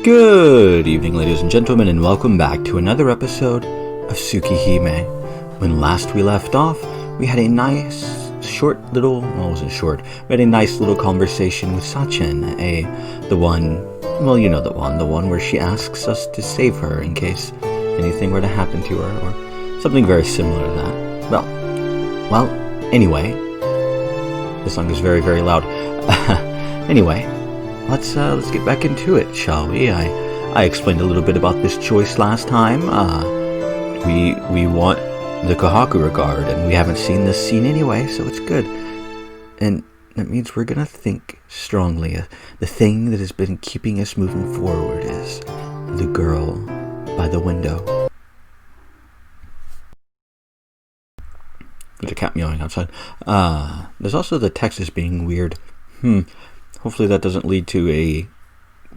Good evening, ladies and gentlemen, and welcome back to another episode of Tsukihime. When last we left off, we had a nice, short little, well, it wasn't short, we had a nice little conversation with Sachin, the one where she asks us to save her in case anything were to happen to her, or something very similar to that. Well, anyway, this song is very, very loud. Anyway, let's get back into it, shall we? I explained a little bit about this choice last time. We want the Kohaku regard, and we haven't seen this scene anyway, so it's good. And that means we're gonna think strongly. The thing that has been keeping us moving forward is the girl by the window. There's a cat meowing outside. There's also the text is being weird. Hopefully that doesn't lead to a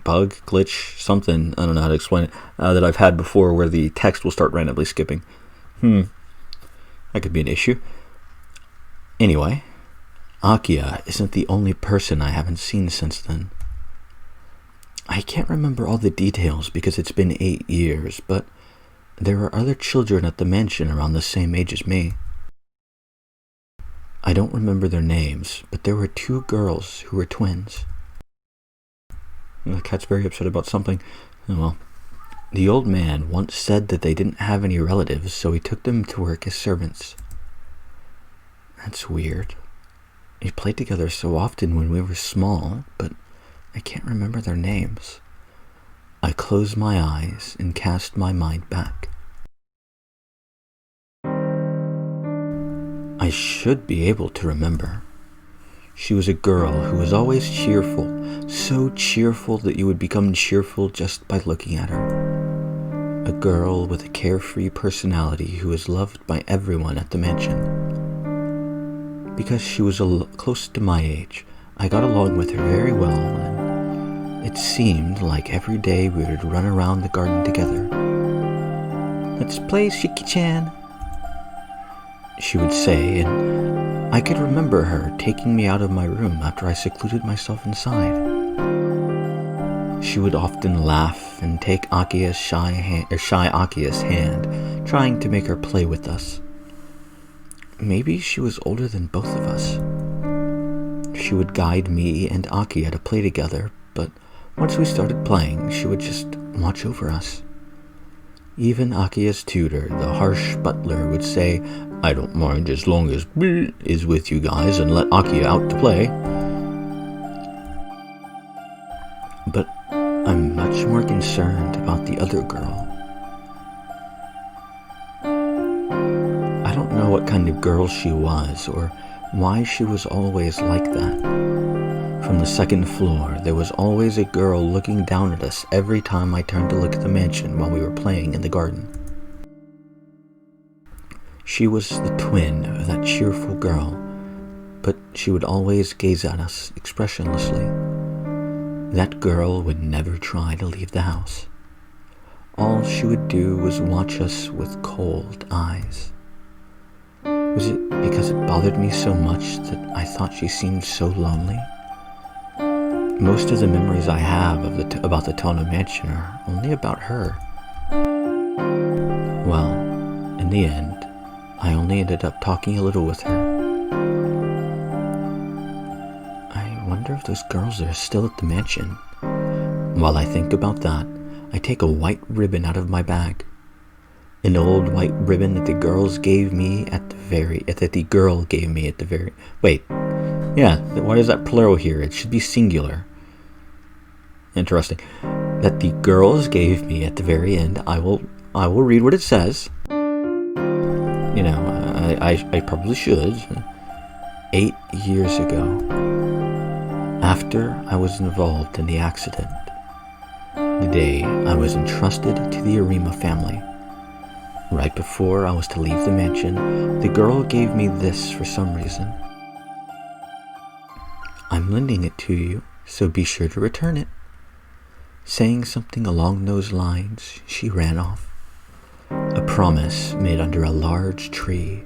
bug, glitch, something, I don't know how to explain it, that I've had before where the text will start randomly skipping. That could be an issue. Anyway, Akiha isn't the only person I haven't seen since then. I can't remember all the details because it's been 8 years, but there are other children at the mansion around the same age as me. I don't remember their names, but there were 2 girls who were twins. The cat's very upset about something. Well, the old man once said that they didn't have any relatives, so he took them to work as servants. That's weird. We played together so often when we were small, but I can't remember their names. I closed my eyes and cast my mind back. I should be able to remember. She was a girl who was always cheerful, so cheerful that you would become cheerful just by looking at her. A girl with a carefree personality who was loved by everyone at the mansion. Because she was close to my age, I got along with her very well, and it seemed like every day we would run around the garden together. "Let's play Shiki-chan," she would say, and I could remember her taking me out of my room after I secluded myself inside. She would often laugh and take Akiha's shy Akiha's hand, trying to make her play with us. Maybe she was older than both of us. She would guide me and Akiha to play together, but once we started playing, she would just watch over us. Even Akiha's tutor, the harsh butler, would say, "I don't mind as long as B is with you guys and let Akiha out to play." But I'm much more concerned about the other girl. I don't know what kind of girl she was or why she was always like that. From the second floor, there was always a girl looking down at us every time I turned to look at the mansion while we were playing in the garden. She was the twin of that cheerful girl, but she would always gaze at us expressionlessly. That girl would never try to leave the house. All she would do was watch us with cold eyes. Was it because it bothered me so much that I thought she seemed so lonely? Most of the memories I have about the Tono Mansion are only about her. Well, in the end, I only ended up talking a little with her. I wonder if those girls are still at the mansion. While I think about that, I take a white ribbon out of my bag. An old white ribbon that the girl gave me at the very... Wait. Yeah, why is that plural here? It should be singular. Interesting. That the girls gave me at the very end. I will read what it says. You know, I probably should. 8 years ago, after I was involved in the accident, the day I was entrusted to the Arima family, right before I was to leave the mansion, the girl gave me this for some reason. "I'm lending it to you, so be sure to return it." Saying something along those lines, she ran off. A promise made under a large tree.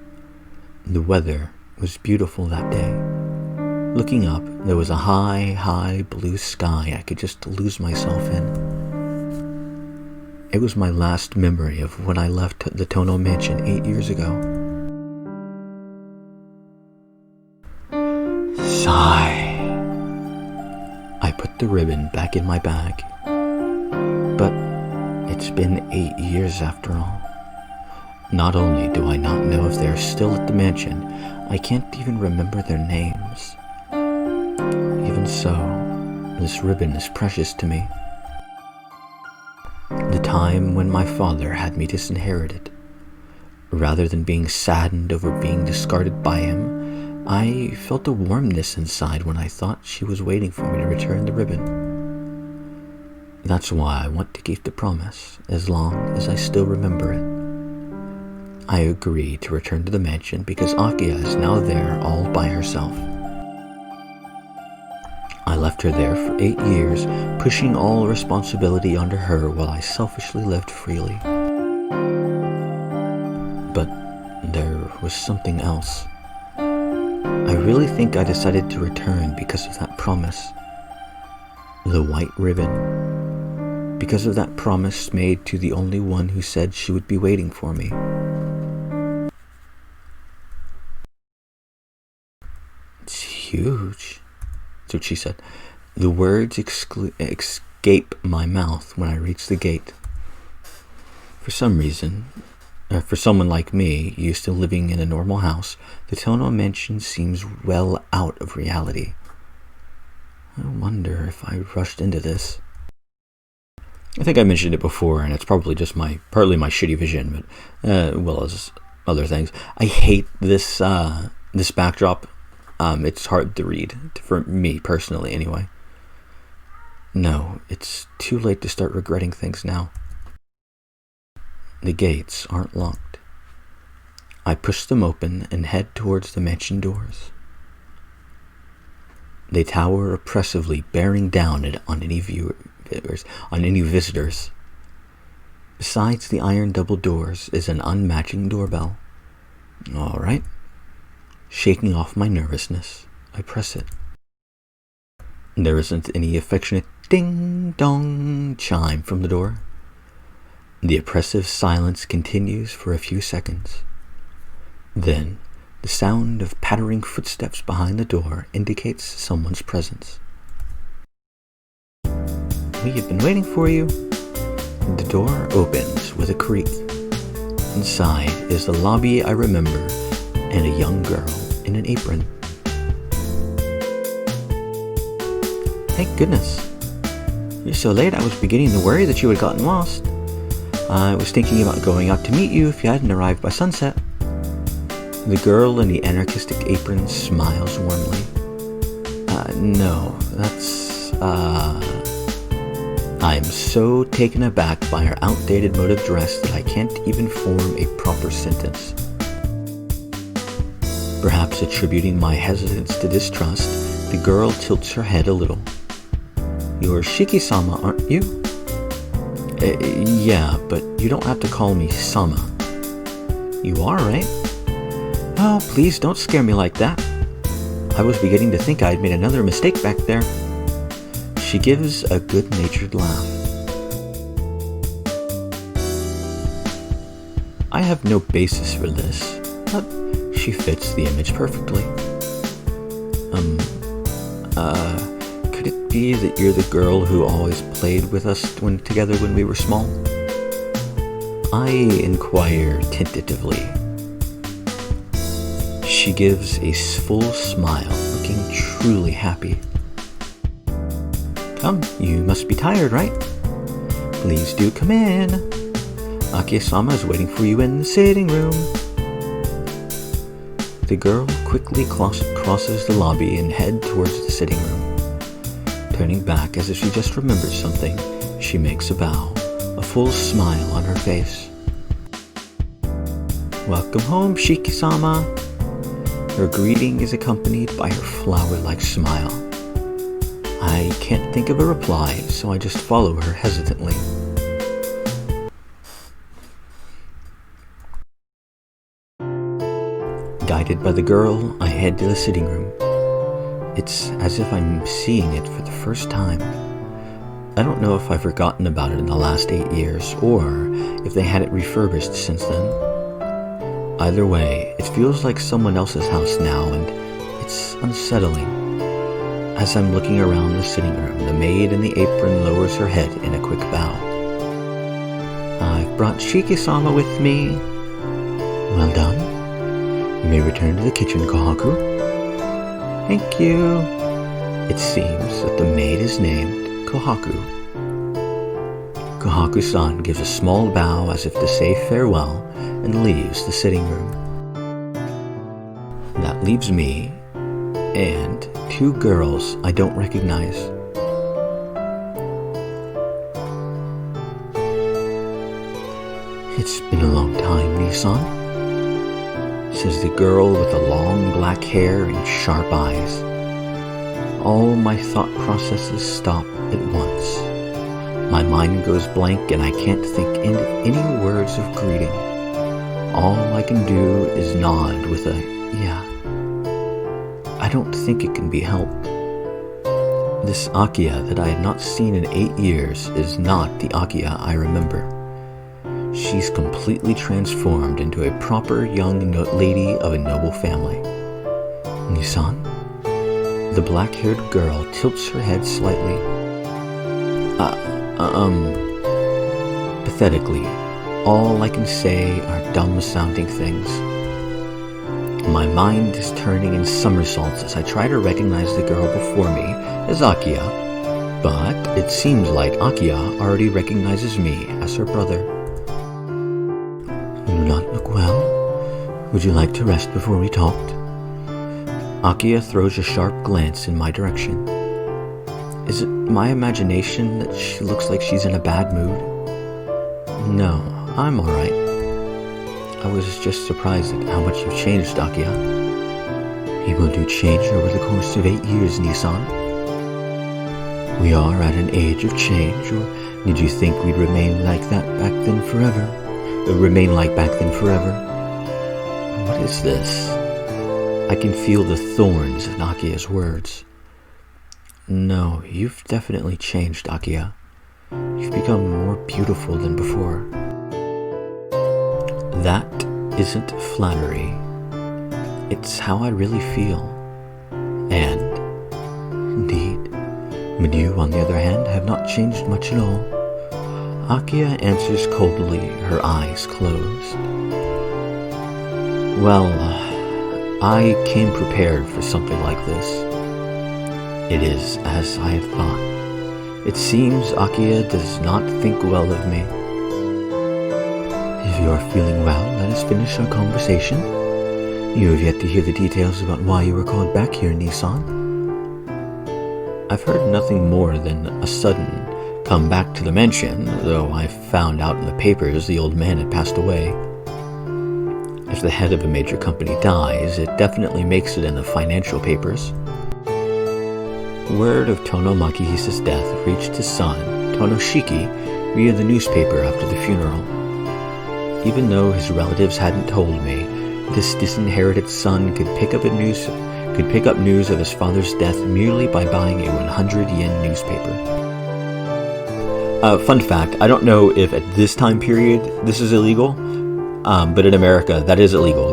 The weather was beautiful that day. Looking up, there was a high, high blue sky I could just lose myself in. It was my last memory of when I left the Tono Mansion 8 years ago. Sigh. I put the ribbon back in my bag. But it's been 8 years after all. Not only do I not know if they're still at the mansion, I can't even remember their names. Even so, this ribbon is precious to me. The time when my father had me disinherited. Rather than being saddened over being discarded by him, I felt a warmness inside when I thought she was waiting for me to return the ribbon. That's why I want to keep the promise, as long as I still remember it. I agree to return to the mansion because Akiha is now there all by herself. I left her there for 8 years, pushing all responsibility onto her while I selfishly lived freely. But there was something else. I really think I decided to return because of that promise. The white ribbon. Because of that promise made to the only one who said she would be waiting for me. It's huge. That's what she said. The words escape my mouth when I reach the gate. For some reason, for someone like me, used to living in a normal house, the Tono Mansion seems well out of reality. I wonder if I rushed into this. I think I mentioned it before, and it's probably just partly my shitty vision, but well as other things. I hate this this backdrop. It's hard to read, for me personally anyway. No, it's too late to start regretting things now. The gates aren't locked. I push them open and head towards the mansion doors. They tower oppressively, bearing down on any visitors. Besides the iron double doors is an unmatching doorbell. All right. Shaking off my nervousness, I press it. There isn't any affectionate ding-dong chime from the door. The oppressive silence continues for a few seconds. Then, the sound of pattering footsteps behind the door indicates someone's presence. We have been waiting for you. The door opens with a creak. Inside is the lobby I remember and a young girl in an apron. Thank goodness. You're so late, I was beginning to worry that you had gotten lost. I was thinking about going out to meet you if you hadn't arrived by sunset. The girl in the anarchistic apron smiles warmly. No, that's, I am so taken aback by her outdated mode of dress that I can't even form a proper sentence. Perhaps attributing my hesitance to distrust, the girl tilts her head a little. You're Shiki-sama, aren't you? Yeah, but you don't have to call me Sama. You are, right? Oh, please don't scare me like that. I was beginning to think I'd made another mistake back there. She gives a good-natured laugh. I have no basis for this, but she fits the image perfectly. Could it be that you're the girl who always played with us together when we were small? I inquire tentatively. She gives a full smile, looking truly happy. Come, you must be tired, right? Please do come in. Akiha-sama is waiting for you in the sitting room. The girl quickly crosses the lobby and heads towards the sitting room. Turning back as if she just remembered something, she makes a bow, a full smile on her face. Welcome home, Shiki-sama. Her greeting is accompanied by her flower-like smile. I can't think of a reply, so I just follow her hesitantly. Guided by the girl, I head to the sitting room. It's as if I'm seeing it for the first time. I don't know if I've forgotten about it in the last 8 years, or if they had it refurbished since then. Either way, it feels like someone else's house now, and it's unsettling. As I'm looking around the sitting room, the maid in the apron lowers her head in a quick bow. "I've brought Shiki-sama with me." "Well done. You may return to the kitchen, Kohaku." "Thank you." It seems that the maid is named Kohaku. Kohaku-san gives a small bow as if to say farewell and leaves the sitting room. That leaves me and 2 girls I don't recognize. "It's been a long time, Nissan," says the girl with the long black hair and sharp eyes. All my thought processes stop at once. My mind goes blank and I can't think any words of greeting. All I can do is nod with a "yeah." I don't think it can be helped. This Akiha that I had not seen in 8 years is not the Akiha I remember. She's completely transformed into a proper young lady of a noble family. "Nissan?" The black-haired girl tilts her head slightly. Pathetically, all I can say are dumb-sounding things. My mind is turning in somersaults as I try to recognize the girl before me as Akiha, but it seems like Akiha already recognizes me as her brother. "You do not look well. Would you like to rest before we talked?" Akiha throws a sharp glance in my direction. Is it my imagination that she looks like she's in a bad mood? No, I'm alright. I was just surprised at how much you've changed, Akiha. People do change over the course of 8 years, Nissan. We are at an age of change, or did you think we'd remain like that back then forever? What is this? I can feel the thorns in Akiha's words. No, you've definitely changed, Akiha. You've become more beautiful than before. That isn't flattery. It's how I really feel. And, indeed, but you, on the other hand, have not changed much at all. Akiha answers coldly, her eyes closed. Well, I came prepared for something like this. It is as I had thought. It seems Akiha does not think well of me. If you are feeling well, let us finish our conversation. You have yet to hear the details about why you were called back here, Nissan. I've heard nothing more than a sudden come back to the mansion, though I found out in the papers the old man had passed away. If the head of a major company dies, it definitely makes it in the financial papers. Word of Tono Makihisa's death reached his son, Tonoshiki, via the newspaper after the funeral. Even though his relatives hadn't told me, this disinherited son could pick up news of his father's death merely by buying a 100-yen newspaper. Fun fact, I don't know if at this time period this is illegal, but in America that is illegal.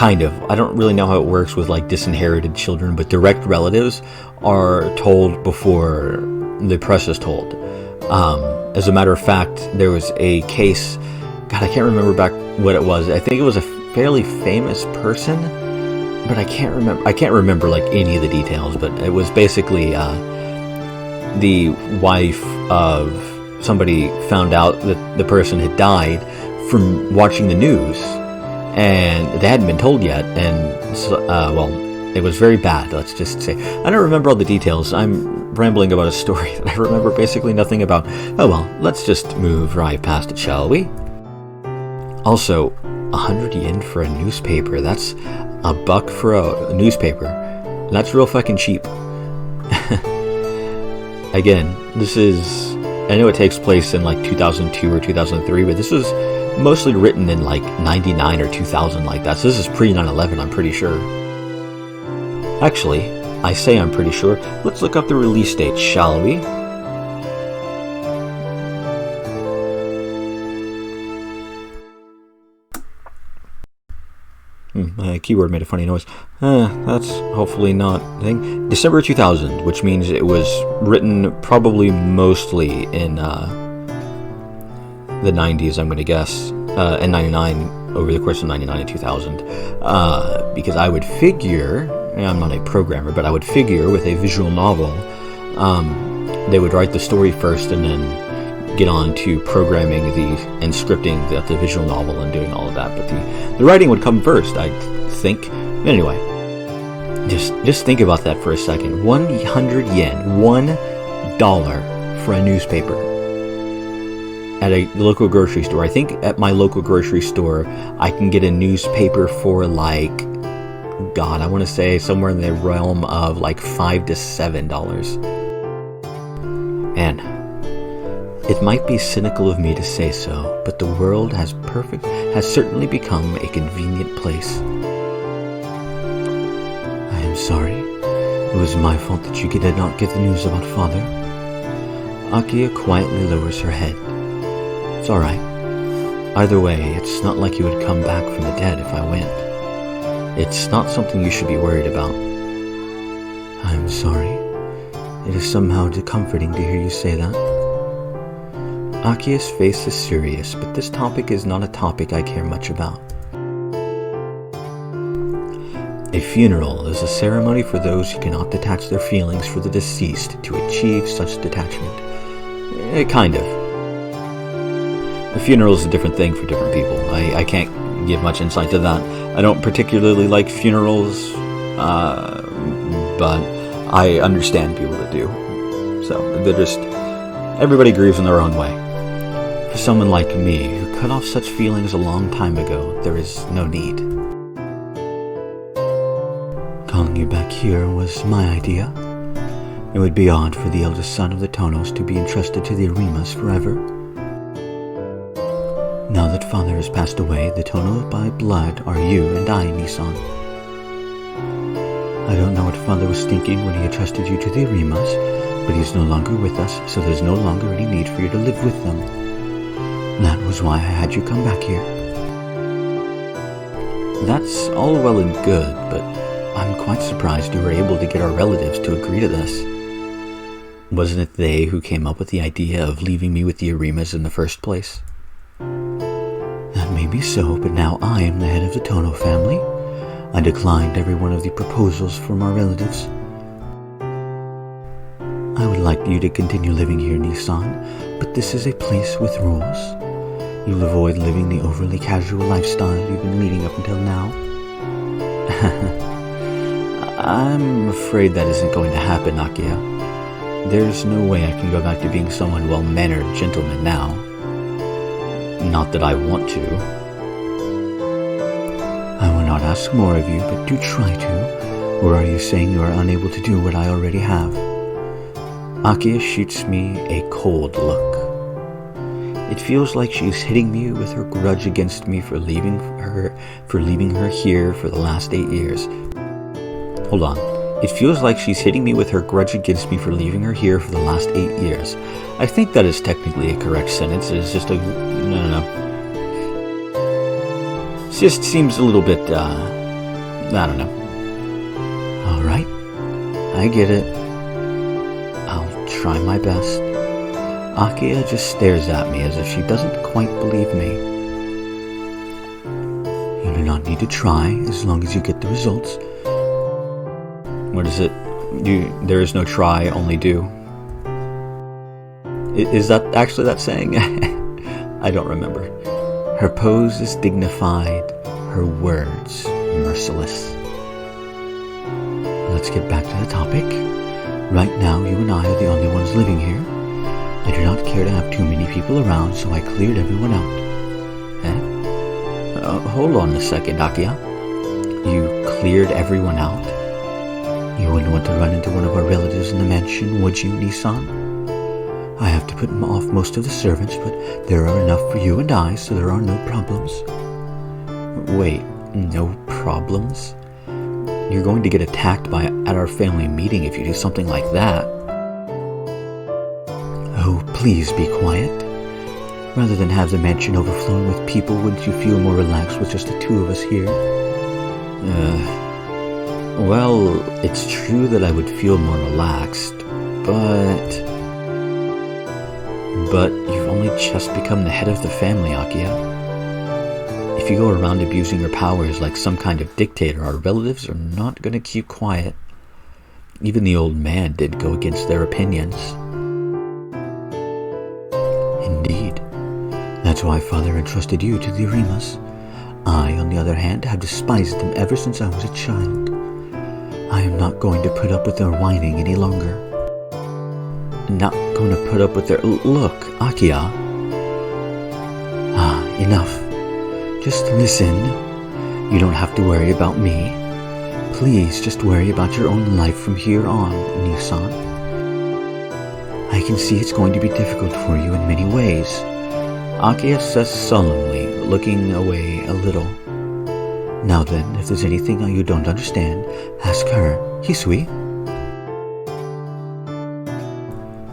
I don't really know how it works with like disinherited children, but direct relatives are told before the press is told. As a matter of fact, there was a case, God, I can't remember back what it was. I think it was a fairly famous person, but I can't remember like any of the details, but it was basically the wife of somebody found out that the person had died from watching the news, and they hadn't been told yet, and it was very bad, let's just say. I don't remember all the details. I'm rambling about a story that I remember basically nothing about. Oh well, let's just move right past it, shall we? Also, 100 yen for a newspaper. That's $1 for a newspaper. That's real fucking cheap. Again, I know it takes place in like 2002 or 2003, but this was mostly written in like 99 or 2000 like that. So this is pre-9/11, I'm pretty sure. Actually, I say I'm pretty sure. Let's look up the release date, shall we? keyboard made a funny noise. That's hopefully not a thing. December 2000, which means it was written probably mostly in the 90s, I'm going to guess, and 99, over the course of 99 and 2000. Because I would figure, I'm not a programmer, but I would figure with a visual novel, they would write the story first and then get on to programming and scripting the visual novel and doing all of that. But the writing would come first, I think. Anyway, just think about that for a second. 100 yen, $1 for a newspaper at a local grocery store. I think at my local grocery store, I can get a newspaper for like, God, I want to say somewhere in the realm of like $5 to $7. And it might be cynical of me to say so, but the world has certainly become a convenient place. I am sorry. It was my fault that you did not get the news about Father. Akiha quietly lowers her head. It's alright. Either way, it's not like you would come back from the dead if I went. It's not something you should be worried about. I am sorry. It is somehow comforting to hear you say that. Akiha's face is serious, but this topic is not a topic I care much about. A funeral is a ceremony for those who cannot detach their feelings for the deceased to achieve such detachment. Kind of. A funeral is a different thing for different people. I can't give much insight to that. I don't particularly like funerals, but I understand people that do. So, everybody grieves in their own way. For someone like me, who cut off such feelings a long time ago, there is no need. Calling you back here was my idea. It would be odd for the eldest son of the Tonos to be entrusted to the Arimas forever. Now that Father has passed away, the Tono by blood are you and I, Nissan. I don't know what Father was thinking when he entrusted you to the Arimas, but he's no longer with us, so there's no longer any need for you to live with them. That was why I had you come back here. That's all well and good, but I'm quite surprised you were able to get our relatives to agree to this. Wasn't it they who came up with the idea of leaving me with the Arimas in the first place? That may be so, but now I am the head of the Tono family. I declined every one of the proposals from our relatives. I would like you to continue living here, Nissan, but this is a place with rules. You'll avoid living the overly casual lifestyle you've been leading up until now. I'm afraid that isn't going to happen, Akiha. There's no way I can go back to being someone well-mannered gentleman now. Not that I want to. I will not ask more of you, but do try to. Or are you saying you are unable to do what I already have? Akiha shoots me a cold look. It feels like she's hitting me with her grudge against me for leaving her here for the last 8 years. Hold on. It feels like she's hitting me with her grudge against me for leaving her here for the last 8 years. I think that is technically a correct sentence. It's just no. It just seems a little bit, I don't know. Alright. I get it. I'll try my best. Akiha just stares at me as if she doesn't quite believe me. You do not need to try as long as you get the results. What is it? There is no try, only do. Is that actually that saying? I don't remember. Her pose is dignified, her words merciless. Let's get back to the topic. Right now, you and I are the only ones living here. I do not care to have too many people around, so I cleared everyone out. Hold on a second, Akiha. You cleared everyone out? You wouldn't want to run into one of our relatives in the mansion, would you, Nissan? I have to put off most of the servants, but there are enough for you and I, so there are no problems. Wait, no problems? You're going to get attacked at our family meeting if you do something like that. Oh, please be quiet. Rather than have the mansion overflowing with people, wouldn't you feel more relaxed with just the two of us here? Well, it's true that I would feel more relaxed, but you've only just become the head of the family, Akiha. If you go around abusing your powers like some kind of dictator, our relatives are not going to keep quiet. Even the old man did go against their opinions. Indeed. That's why Father entrusted you to the Arimas. I, on the other hand, have despised them ever since I was a child. I am not going to put up with their whining any longer. Not going to put up with their... Look, Akiha. Enough. Just listen. You don't have to worry about me. Please just worry about your own life from here on, Nisan. I can see it's going to be difficult for you in many ways. Akiha says solemnly, looking away a little. Now then, if there's anything you don't understand, ask her, Hisui.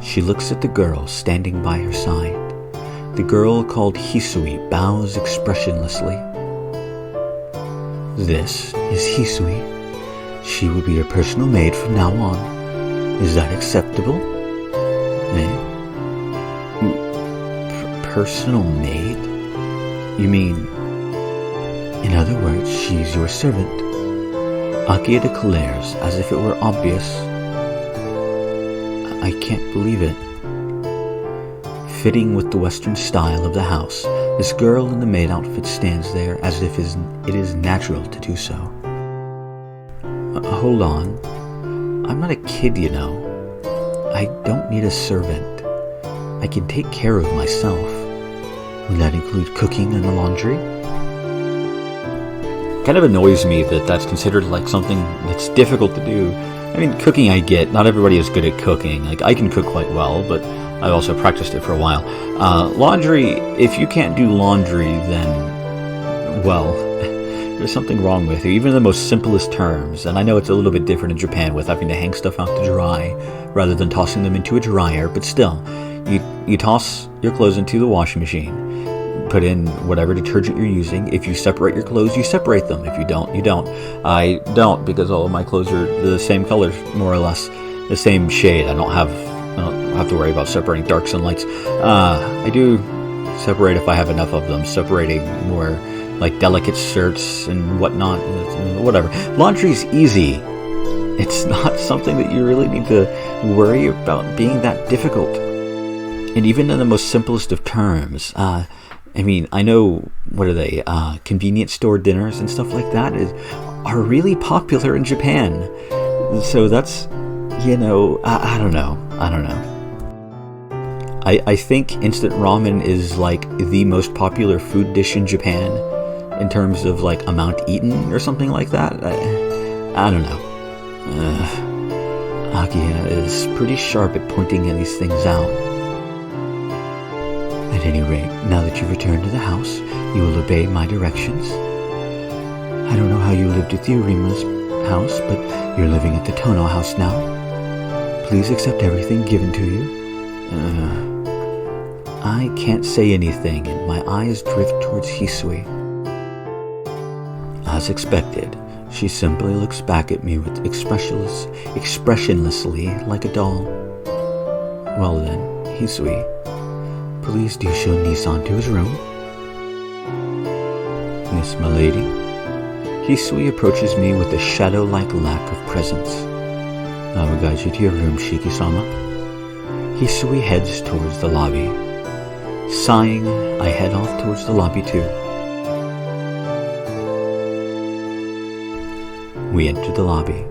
She looks at the girl standing by her side. The girl called Hisui bows expressionlessly. This is Hisui. She will be your personal maid from now on. Is that acceptable? Personal maid? You mean... In other words, she's your servant. Akiha declares, as if it were obvious. I can't believe it. Fitting with the Western style of the house, this girl in the maid outfit stands there as if it is natural to do so. Hold on. I'm not a kid, you know. I don't need a servant. I can take care of myself. Will that include cooking and the laundry? Kind of annoys me that that's considered like something that's difficult to do. I mean, cooking I get. Not everybody is good at cooking. Like, I can cook quite well, but I've also practiced it for a while. Laundry, if you can't do laundry, then, well, there's something wrong with you. Even in the most simplest terms. And I know it's a little bit different in Japan with having to hang stuff out to dry rather than tossing them into a dryer, but still, you toss your clothes into the washing machine. Put in whatever detergent you're using. If you separate your clothes, you separate them. If you don't, you don't. I don't, because all of my clothes are the same color, more or less, the same shade. I don't have to worry about separating darks and lights. I do separate if I have enough of them, separating more like delicate shirts and whatnot, whatever. Laundry's easy. It's not something that you really need to worry about being that difficult. And even in the most simplest of terms, I mean, I know, what are they, convenience store dinners and stuff like that are really popular in Japan. So that's, you know, I don't know. I think instant ramen is like the most popular food dish in Japan in terms of like amount eaten or something like that. I don't know. Akiha is pretty sharp at pointing these things out. At any rate, now that you've returned to the house, you will obey my directions. I don't know how you lived at the Urima's house, but you're living at the Tono house now. Please accept everything given to you. I can't say anything, and my eyes drift towards Hisui. As expected, she simply looks back at me with expressionlessly like a doll. Well then, Hisui, please do show Nisan to his room. Yes, my lady. Hisui approaches me with a shadow-like lack of presence. I will guide you to your room, Shiki-sama. Hisui heads towards the lobby. Sighing, I head off towards the lobby too. We enter the lobby.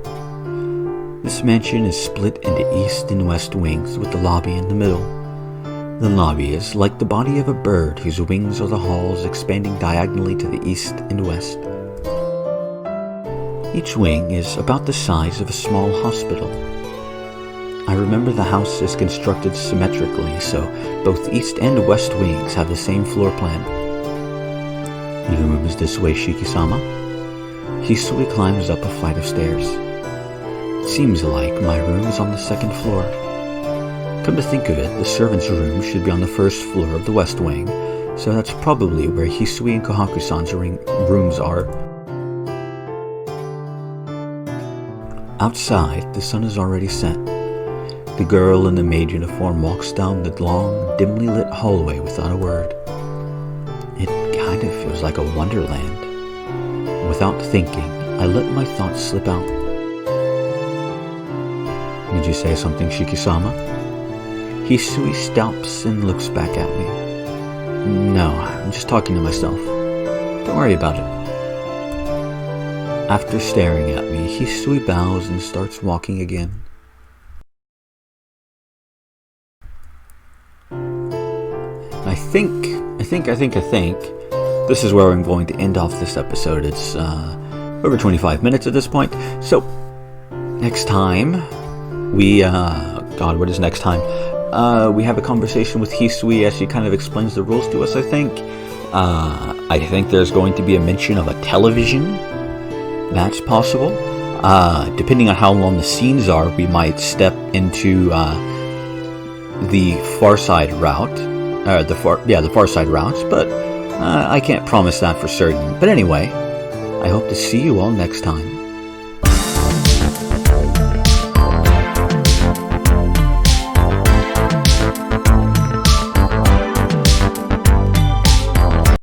This mansion is split into east and west wings with the lobby in the middle. The lobby is like the body of a bird whose wings are the halls expanding diagonally to the east and west. Each wing is about the size of a small hospital. I remember the house is constructed symmetrically, so both east and west wings have the same floor plan. Your room is this way, Shiki-sama. Hisui climbs up a flight of stairs. It seems like my room is on the second floor. Come to think of it, the servant's room should be on the first floor of the west wing, so that's probably where Hisui and Kohaku-san's rooms are. Outside, the sun is already set. The girl in the maid uniform walks down the long, dimly lit hallway without a word. It kind of feels like a wonderland. Without thinking, I let my thoughts slip out. Did you say something, Shiki-sama? Hisui stops and looks back at me. No, I'm just talking to myself. Don't worry about it. After staring at me, Hisui bows and starts walking again. I think this is where I'm going to end off this episode. It's over 25 minutes at this point. So, next time, what is next time? We have a conversation with Hisui as she kind of explains the rules to us, I think. I think there's going to be a mention of a television. That's possible. Depending on how long the scenes are, we might step into the Far Side route. The Far Side routes, but I can't promise that for certain. But anyway, I hope to see you all next time.